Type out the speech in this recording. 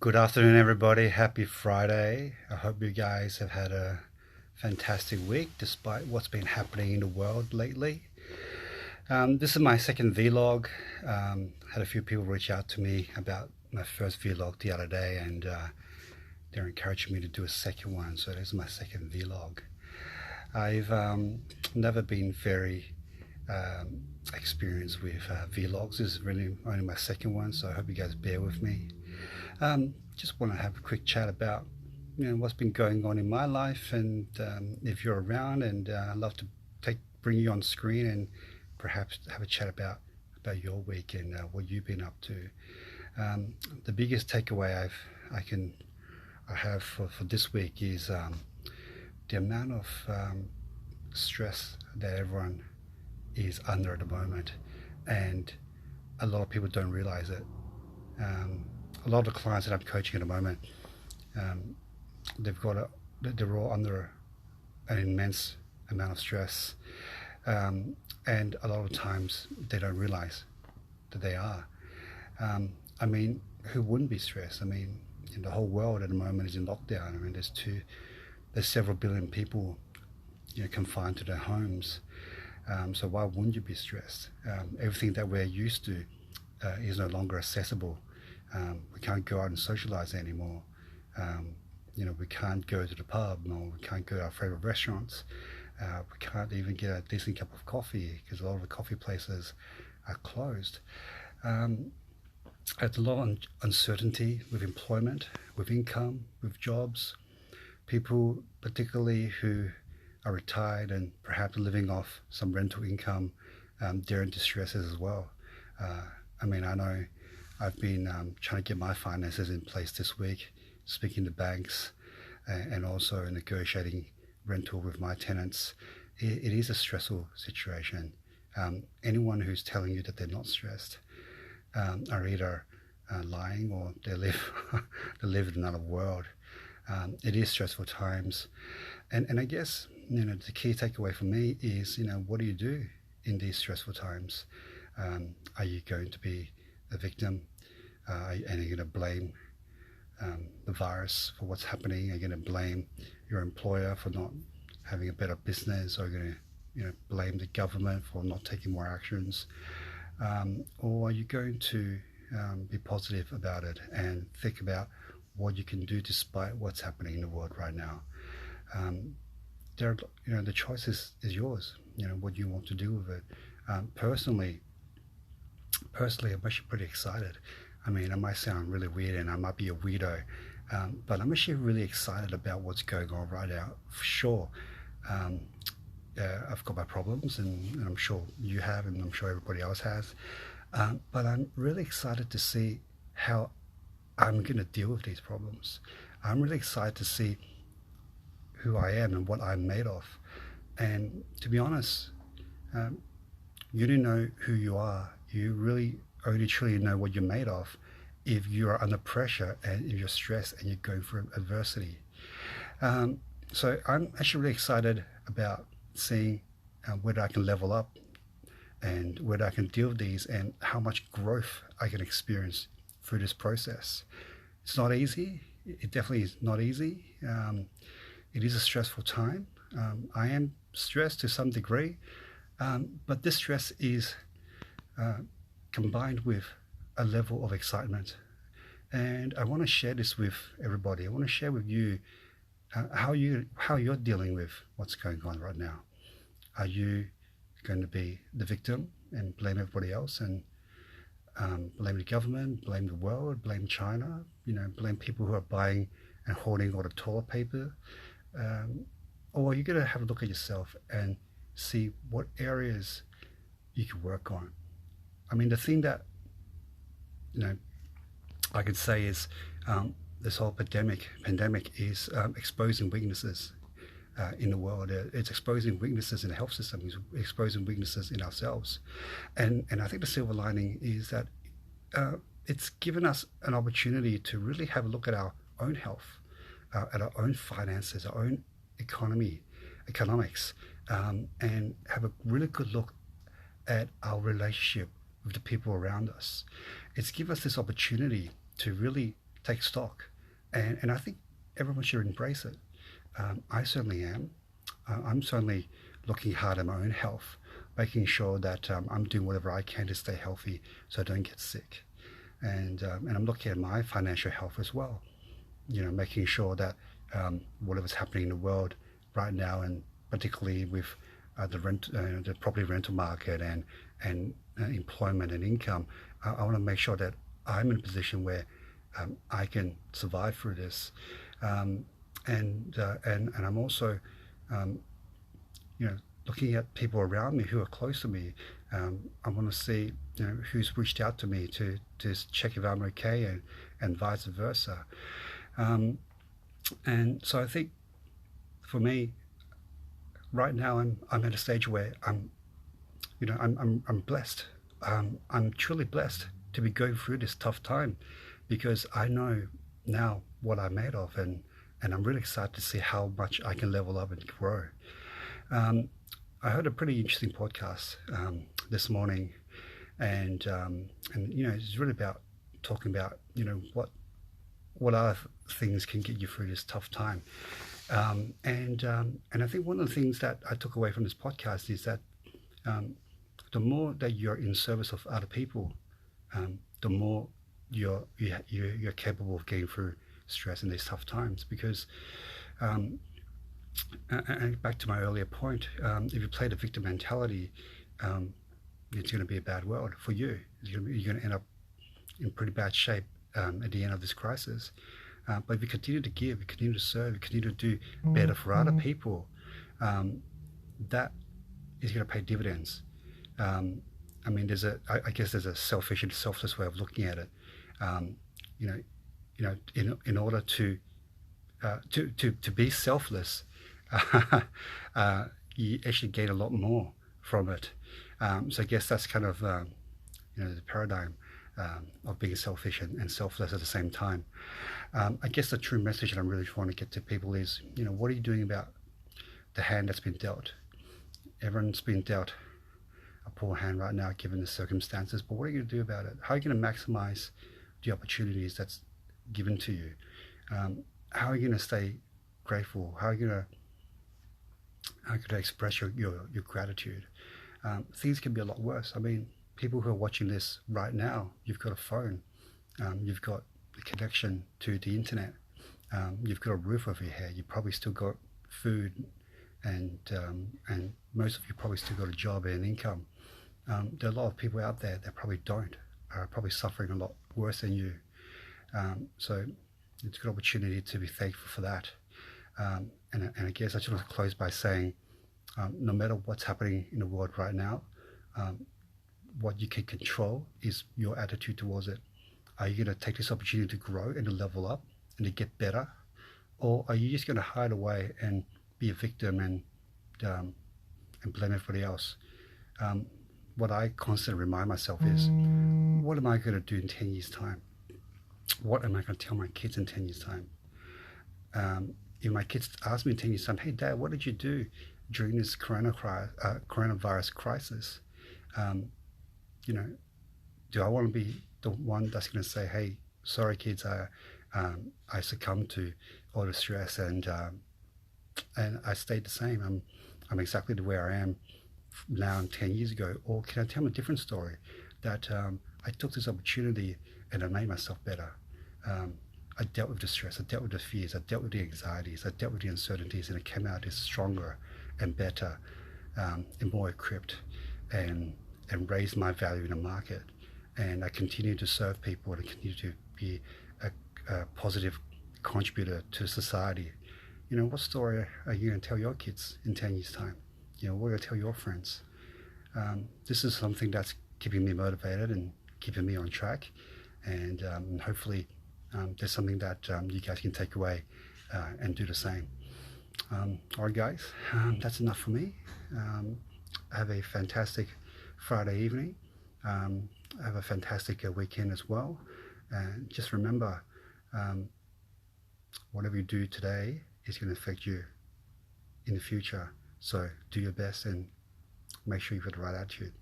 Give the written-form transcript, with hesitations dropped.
Good afternoon, everybody. Happy Friday. I hope you guys have had a fantastic week despite what's been happening in the world lately. This is my second vlog. Had a few people reach out to me about my first vlog the other day, and they're encouraging me to do a second one. So this is my second vlog. I've never been very experienced with vlogs. This is really only my second one, so I hope you guys bear with me. Just want to have a quick chat about what's been going on in my life, and if you're around, and I'd love to bring you on screen and perhaps have a chat about your week and what you've been up to. The biggest takeaway I have for this week is the amount of stress that everyone is under at the moment, and a lot of people don't realize it. A lot of the clients that I'm coaching at the moment, they're all under an immense amount of stress, and a lot of times they don't realize that they are. I mean, who wouldn't be stressed? I mean, the whole world at the moment is in lockdown. I mean, there's several billion people, confined to their homes. So why wouldn't you be stressed? Everything that we're used to is no longer accessible. We can't go out and socialize anymore. We can't go to the pub, or we can't go to our favorite restaurants. We can't even get a decent cup of coffee because a lot of the coffee places are closed. There's a lot of uncertainty with employment, with income, with jobs. People, particularly who are retired and perhaps living off some rental income, they're in distress as well. I know I've been trying to get my finances in place this week, speaking to banks, and also negotiating rental with my tenants. It is a stressful situation. Anyone who's telling you that they're not stressed are either lying, or they live in another world. It is stressful times, and I guess the key takeaway for me is what do you do in these stressful times? Are you going to be a victim? And you're going to blame the virus for what's happening? Are you going to blame your employer for not having a better business? Or are you going to blame the government for not taking more actions? Or are you going to be positive about it and think about what you can do despite what's happening in the world right now? The choice is yours. What you want to do with it. Personally, I'm actually pretty excited. I mean, it might sound really weird, and I might be a weirdo, but I'm actually really excited about what's going on right now, for sure. I've got my problems, and I'm sure you have, and I'm sure everybody else has. But I'm really excited to see how I'm going to deal with these problems. I'm really excited to see who I am and what I'm made of. And to be honest, you don't know who you are. You really only truly know what you're made of if you are under pressure and if you're stressed and you're going through adversity. So I'm actually really excited about seeing whether I can level up and whether I can deal with these, and how much growth I can experience through this process. It's not easy. It definitely is not easy. It is a stressful time. I am stressed to some degree, but this stress is combined with a level of excitement. And I want to share this with everybody. I want to share with you how you're dealing with what's going on right now. Are you going to be the victim and blame everybody else, and blame the government, blame the world, blame China, blame people who are buying and hoarding all the toilet paper? Or are you going to have a look at yourself and see what areas you can work on? I mean, the thing that I could say is this whole pandemic is exposing weaknesses in the world. It's exposing weaknesses in the health system. It's exposing weaknesses in ourselves. And I think the silver lining is that it's given us an opportunity to really have a look at our own health, at our own finances, our own economics, and have a really good look at our relationship with the people around us. It's given us this opportunity to really take stock, and I think everyone should embrace it. I certainly am. I'm certainly looking hard at my own health, making sure that I'm doing whatever I can to stay healthy so I don't get sick. And I'm looking at my financial health as well. Making sure that whatever's happening in the world right now, and particularly with the property rental market and employment and income, I want to make sure that I'm in a position where I can survive through this, and I'm also um, looking at people around me who are close to me. I want to see who's reached out to me to check if I'm okay, and vice versa. Um, and so I think for me right now, I'm at a stage where I'm blessed. I'm truly blessed to be going through this tough time, because I know now what I'm made of, and I'm really excited to see how much I can level up and grow. Um, I heard a pretty interesting podcast this morning, and it's really about talking about what other things can get you through this tough time. And I think one of the things that I took away from this podcast is that um, the more that you're in service of other people, the more you're capable of getting through stress in these tough times. Because um, and back to my earlier point, if you play the victim mentality, um, it's going to be a bad world for you. You're going to end up in pretty bad shape at the end of this crisis. But if you continue to give, you continue to serve, you continue to do better for other people, that is going to pay dividends. I mean, I guess there's a selfish and selfless way of looking at it. Um, you know, in order to be selfless, you actually gain a lot more from it. So I guess that's kind of the paradigm of being selfish and selfless at the same time. I guess the true message that I really want to get to people is, what are you doing about the hand that's been dealt? Everyone's been dealt a poor hand right now, given the circumstances. But what are you going to do about it? How are you going to maximize the opportunities that's given to you? How are you going to stay grateful? How are you going to express your gratitude? Things can be a lot worse. I mean, people who are watching this right now, you've got a phone, you've got a connection to the internet, you've got a roof over your head, you probably still got food, and most of you probably still got a job and an income. There are a lot of people out there that probably don't, are probably suffering a lot worse than you. So it's a good opportunity to be thankful for that. And I guess I just want to close by saying, no matter what's happening in the world right now, what you can control is your attitude towards it. Are you going to take this opportunity to grow and to level up and to get better? Or are you just going to hide away and be a victim and blame everybody else? What I constantly remind myself is, what am I going to do in 10 years' time? What am I going to tell my kids in 10 years' time? If my kids ask me in 10 years' time, hey, Dad, what did you do during this coronavirus crisis? Do I want to be the one that's going to say, hey, sorry, kids, I succumbed to all the stress and I stayed the same. I'm exactly the way I am now and 10 years ago. Or can I tell them a different story, that I took this opportunity and I made myself better. I dealt with the stress, I dealt with the fears, I dealt with the anxieties, I dealt with the uncertainties, and I came out as stronger and better and more equipped, and raised my value in the market. And I continue to serve people, and I continue to be a positive contributor to society. What story are you going to tell your kids in 10 years' time? What are you going to tell your friends? This is something that's keeping me motivated and keeping me on track. And hopefully there's something that you guys can take away and do the same. All right, guys, that's enough for me. Have a fantastic Friday evening. Have a fantastic weekend as well. And just remember, whatever you do today is going to affect you in the future. So do your best and make sure you've got the right attitude.